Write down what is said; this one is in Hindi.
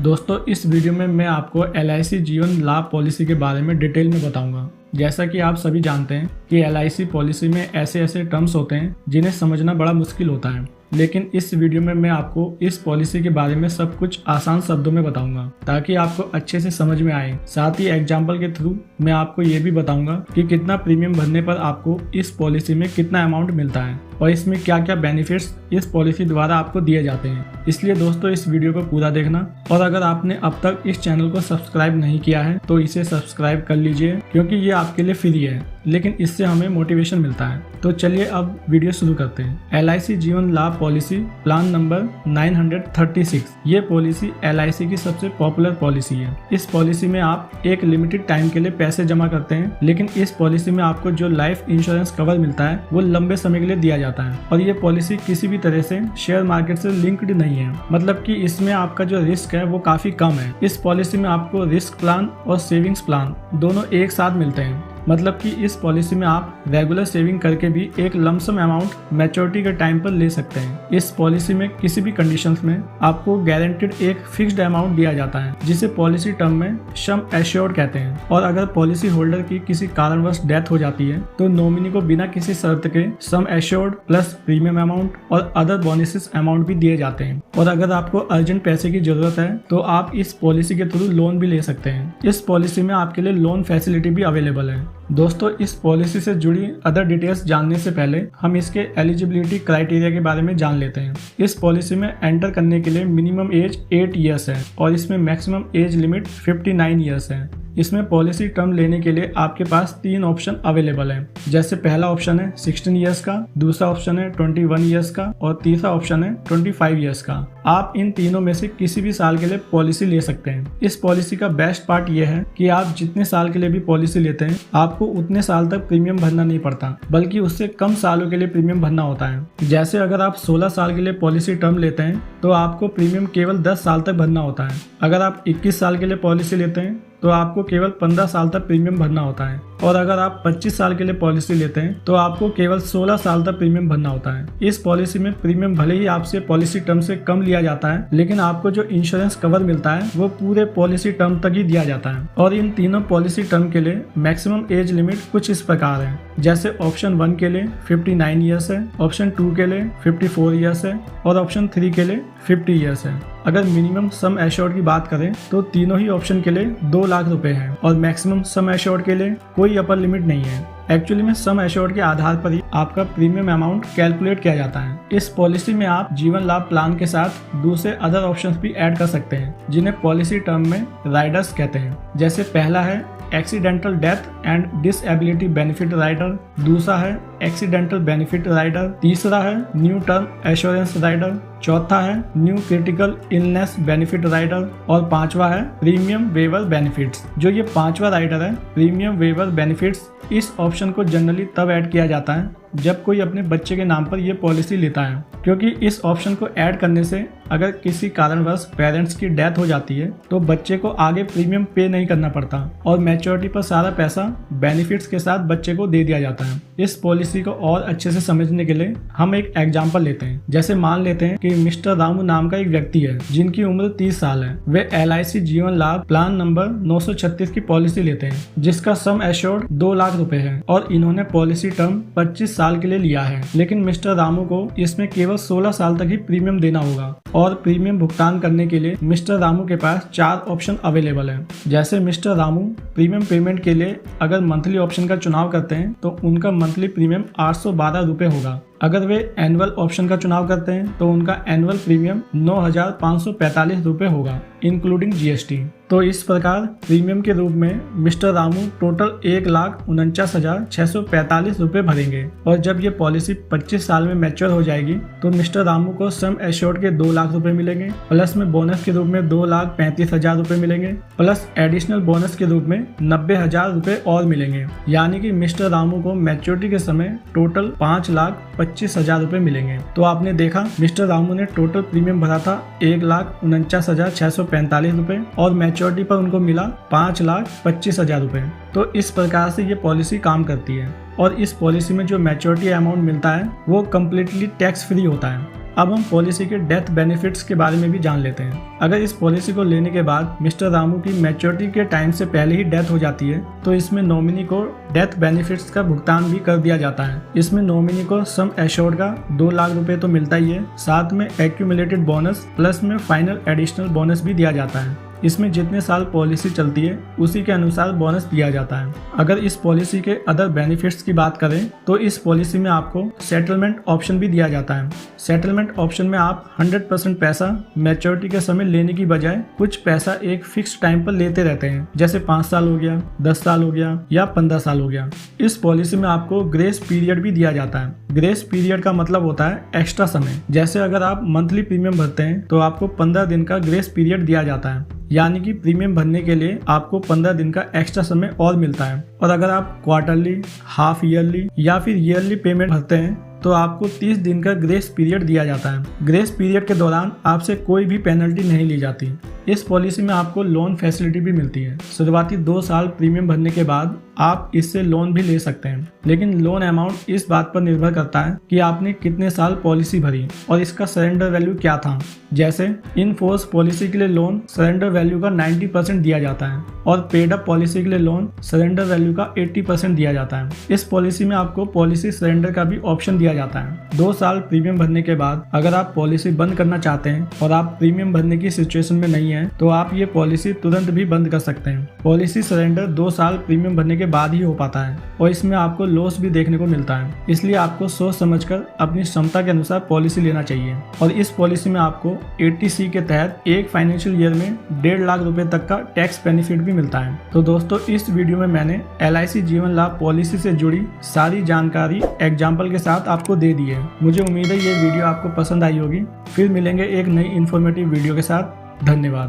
दोस्तों इस वीडियो में मैं आपको LIC जीवन लाभ पॉलिसी के बारे में डिटेल में बताऊंगा। जैसा कि आप सभी जानते हैं कि LIC पॉलिसी में ऐसे टर्म्स होते हैं जिन्हें समझना बड़ा मुश्किल होता है, लेकिन इस वीडियो में मैं आपको इस पॉलिसी के बारे में सब कुछ आसान शब्दों में बताऊंगा ताकि आपको अच्छे से समझ में आए। साथ ही एग्जाम्पल के थ्रू मैं आपको ये भी बताऊंगा कि कितना प्रीमियम भरने पर आपको इस पॉलिसी में कितना अमाउंट मिलता है और इसमें क्या क्या बेनिफिट्स इस पॉलिसी द्वारा आपको दिए जाते हैं। इसलिए दोस्तों इस वीडियो को पूरा देखना, और अगर आपने अब तक इस चैनल को सब्सक्राइब नहीं किया है तो इसे सब्सक्राइब कर लीजिए, क्योंकि ये आपके लिए फ्री है लेकिन इससे हमें मोटिवेशन मिलता है। तो चलिए अब वीडियो शुरू करते हैं। LIC जीवन लाभ पॉलिसी प्लान नंबर 936। ये पॉलिसी LIC की सबसे पॉपुलर पॉलिसी है। इस पॉलिसी में आप एक लिमिटेड टाइम के लिए पैसे जमा करते हैं, लेकिन इस पॉलिसी में आपको जो लाइफ इंश्योरेंस कवर मिलता है वो लंबे समय के लिए दिया जाता है, और ये पॉलिसी किसी भी तरह से शेयर मार्केट से लिंक्ड नहीं है। मतलब कि इसमें आपका जो रिस्क है वो काफी कम है। इस पॉलिसी में आपको रिस्क प्लान और सेविंग्स प्लान दोनों एक साथ मिलते हैं। मतलब कि इस पॉलिसी में आप रेगुलर सेविंग करके भी एक लमसम अमाउंट मैच्योरिटी के टाइम पर ले सकते हैं। इस पॉलिसी में किसी भी कंडीशंस में आपको गारंटेड एक फिक्स्ड अमाउंट दिया जाता है, जिसे पॉलिसी टर्म में सम एश्योर्ड कहते हैं। और अगर पॉलिसी होल्डर की किसी कारणवश डेथ हो जाती है तो नॉमिनी को बिना किसी शर्त के sum assured plus premium amount और अदर बोनसेस अमाउंट भी दिए जाते हैं। और अगर आपको अर्जेंट पैसे की जरूरत है तो आप इस पॉलिसी के थ्रू लोन भी ले सकते हैं। इस पॉलिसी में आपके लिए लोन फैसिलिटी भी अवेलेबल है। दोस्तों इस पॉलिसी से जुड़ी अदर डिटेल्स जानने से पहले हम इसके एलिजिबिलिटी क्राइटेरिया के बारे में जान लेते हैं। इस पॉलिसी में एंटर करने के लिए मिनिमम एज 8 इयर्स है और इसमें मैक्सिमम एज लिमिट 59 इयर्स है। इसमें पॉलिसी टर्म लेने के लिए आपके पास 3 ऑप्शन अवेलेबल हैं। जैसे पहला ऑप्शन है 16 इयर्स का, दूसरा ऑप्शन है 21 इयर्स का और तीसरा ऑप्शन है 25 इयर्स का। आप इन तीनों में से किसी भी साल के लिए पॉलिसी ले सकते हैं। इस पॉलिसी का बेस्ट पार्ट यह है कि आप जितने साल के लिए भी पॉलिसी लेते हैं आपको उतने साल तक प्रीमियम भरना नहीं पड़ता, बल्कि उससे कम सालों के लिए प्रीमियम भरना होता है। जैसे अगर आप 16 साल के लिए पॉलिसी टर्म लेते हैं तो आपको प्रीमियम केवल 10 साल तक भरना होता है। अगर आप 21 साल के लिए पॉलिसी लेते हैं तो आपको केवल 15 साल तक प्रीमियम भरना होता है, और अगर आप 25 साल के लिए पॉलिसी लेते हैं तो आपको केवल 16 साल तक प्रीमियम भरना होता है। इस पॉलिसी में प्रीमियम भले ही आपसे पॉलिसी टर्म से कम लिया जाता है, लेकिन आपको जो इंश्योरेंस कवर मिलता है वो पूरे पॉलिसी टर्म तक ही दिया जाता है। और इन तीनों पॉलिसी टर्म के लिए मैक्सिमम एज लिमिट कुछ इस प्रकार है। जैसे ऑप्शन 1 के लिए 59 ईयर्स है, ऑप्शन 2 के लिए 54 ईयर्स है और ऑप्शन 3 के लिए 50 ईयर्स है। अगर मिनिमम सम एश्योर्ड की बात करें तो तीनों ही ऑप्शन के लिए 2 लाख रुपए हैं, और मैक्सिमम सम एश्योर्ड के लिए कोई अपर लिमिट नहीं है। एक्चुअली में सम एश्योर्ड के आधार पर ही आपका प्रीमियम अमाउंट कैलकुलेट किया जाता है। इस पॉलिसी में आप जीवन लाभ प्लान के साथ दूसरे अदर ऑप्शंस भी ऐड कर सकते हैं, जिन्हें पॉलिसी टर्म में राइडर्स कहते हैं। जैसे पहला है accidental death and disability benefit rider, दूसरा है एक्सीडेंटल बेनिफिट राइडर, तीसरा है न्यू टर्म एश्योरेंस राइडर, चौथा है new critical illness benefit rider और पांचवा है प्रीमियम वेवर बेनिफिट्स। जो ये पांचवा राइडर है प्रीमियम वेवर बेनिफिट्स, इस ऑप्शन को जनरली तब ऐड किया जाता है जब कोई अपने बच्चे के नाम पर यह पॉलिसी लेता है, क्योंकि इस ऑप्शन को ऐड करने से अगर किसी कारणवश पेरेंट्स की डेथ हो जाती है तो बच्चे को आगे प्रीमियम पे नहीं करना पड़ता और मैच्योरिटी पर सारा पैसा बेनिफिट्स के साथ बच्चे को दे दिया जाता है। इस पॉलिसी को और अच्छे से समझने के लिए हम एक एग्जांपल लेते हैं। जैसे मान लेते हैं कि मिस्टर रामू नाम का एक व्यक्ति है जिनकी उम्र 30 साल है। वे LIC जीवन लाभ प्लान नंबर 936 की पॉलिसी लेते हैं, जिसका सम एश्योर्ड 2 लाख रुपए है, और इन्होंने पॉलिसी टर्म 25 साल के लिए लिया है। लेकिन मिस्टर रामू को इसमें केवल 16 साल तक ही प्रीमियम देना होगा, और प्रीमियम भुगतान करने के लिए मिस्टर रामू के पास 4 ऑप्शन अवेलेबल है। जैसे मिस्टर रामू प्रीमियम पेमेंट के लिए अगर मंथली ऑप्शन का चुनाव करते हैं तो उनका मंथली प्रीमियम 812 रुपए होगा। अगर वे एनुअल ऑप्शन का चुनाव करते हैं तो उनका एनुअल प्रीमियम 9,545 रुपए होगा, इंक्लूडिंग GST। तो इस प्रकार प्रीमियम के रूप में मिस्टर रामू टोटल 1,49,645 रुपए भरेंगे, और जब ये पॉलिसी 25 साल में मैच्योर हो जाएगी तो मिस्टर रामू को सम एश्योर्ड के 2 लाख रुपए मिलेंगे, प्लस में बोनस के रूप में 2,35,000 रुपए मिलेंगे, प्लस एडिशनल बोनस के रूप में 90,000 रुपए और मिलेंगे। यानी कि मिस्टर रामू को मैच्योरिटी के समय टोटल 5,25,000 रुपए मिलेंगे। तो आपने देखा मिस्टर रामू ने टोटल प्रीमियम भरा था 1,49,645 रुपए और मैच्योरिटी पर उनको मिला 5,25,000 रुपए। तो इस प्रकार से ये पॉलिसी काम करती है, और इस पॉलिसी में जो मैच्योरिटी अमाउंट मिलता है वो कम्प्लीटली टैक्स फ्री होता है। अब हम पॉलिसी के डेथ बेनिफिट्स के बारे में भी जान लेते हैं। अगर इस पॉलिसी को लेने के बाद मिस्टर रामू की मैच्योरिटी के टाइम से पहले ही डेथ हो जाती है तो इसमें नॉमिनी को डेथ बेनिफिट्स का भुगतान भी कर दिया जाता है। इसमें नॉमिनी को सम एश्योर्ड का 2 लाख रुपए तो मिलता ही है, साथ में एक्यूमुलेटेड बोनस प्लस में फाइनल एडिशनल बोनस भी दिया जाता है। इसमें जितने साल पॉलिसी चलती है उसी के अनुसार बोनस दिया जाता है। अगर इस पॉलिसी के अदर बेनिफिट्स की बात करें तो इस पॉलिसी में आपको सेटलमेंट ऑप्शन भी दिया जाता है। सेटलमेंट ऑप्शन में आप 100% पैसा मैच्योरिटी के समय लेने की बजाय कुछ पैसा एक फिक्स टाइम पर लेते रहते हैं, जैसे 5 साल हो गया, 10 साल हो गया या 15 साल हो गया। इस पॉलिसी में आपको ग्रेस पीरियड भी दिया जाता है। ग्रेस पीरियड का मतलब होता है एक्स्ट्रा समय। जैसे अगर आप मंथली प्रीमियम भरते हैं तो आपको 15 दिन का ग्रेस पीरियड दिया जाता है, यानी कि प्रीमियम भरने के लिए आपको 15 दिन का एक्स्ट्रा समय और मिलता है। और अगर आप क्वार्टरली, हाफ ईयरली या फिर ईयरली पेमेंट भरते हैं तो आपको 30 दिन का ग्रेस पीरियड दिया जाता है। ग्रेस पीरियड के दौरान आपसे कोई भी पेनल्टी नहीं ली जाती। इस पॉलिसी में आपको लोन फैसिलिटी भी मिलती है। शुरुआती 2 साल प्रीमियम भरने के बाद आप इससे लोन भी ले सकते हैं, लेकिन लोन अमाउंट इस बात पर निर्भर करता है कि आपने कितने साल पॉलिसी भरी और इसका सरेंडर वैल्यू क्या था। जैसे इन फोर्स पॉलिसी के लिए लोन सरेंडर वैल्यू का 90% दिया जाता है और पेड अप पॉलिसी के लिए लोन सरेंडर वैल्यू का 80% दिया जाता है। इस पॉलिसी में आपको पॉलिसी सरेंडर का भी ऑप्शन दिया जाता है। 2 साल प्रीमियम भरने के बाद अगर आप पॉलिसी बंद करना चाहते हैं और आप प्रीमियम भरने की सिचुएशन में नहीं है तो आप ये पॉलिसी तुरंत भी बंद कर सकते हैं। पॉलिसी सरेंडर 2 साल प्रीमियम भरने के बाद ही हो पाता है और इसमें आपको लॉस भी देखने को मिलता है, इसलिए आपको सोच समझकर अपनी क्षमता के अनुसार पॉलिसी लेना चाहिए। और इस पॉलिसी में आपको 80C के तहत एक फाइनेंशियल ईयर में 1.5 लाख रुपए तक का टैक्स बेनिफिट भी मिलता है। तो दोस्तों, इस वीडियो में मैंने LIC जीवन लाभ पॉलिसी से जुड़ी सारी जानकारी एग्जाम्पल के साथ आपको दे दी है। मुझे उम्मीद है ये वीडियो आपको पसंद आई होगी। फिर मिलेंगे एक नई इन्फॉर्मेटिव वीडियो के साथ। धन्यवाद।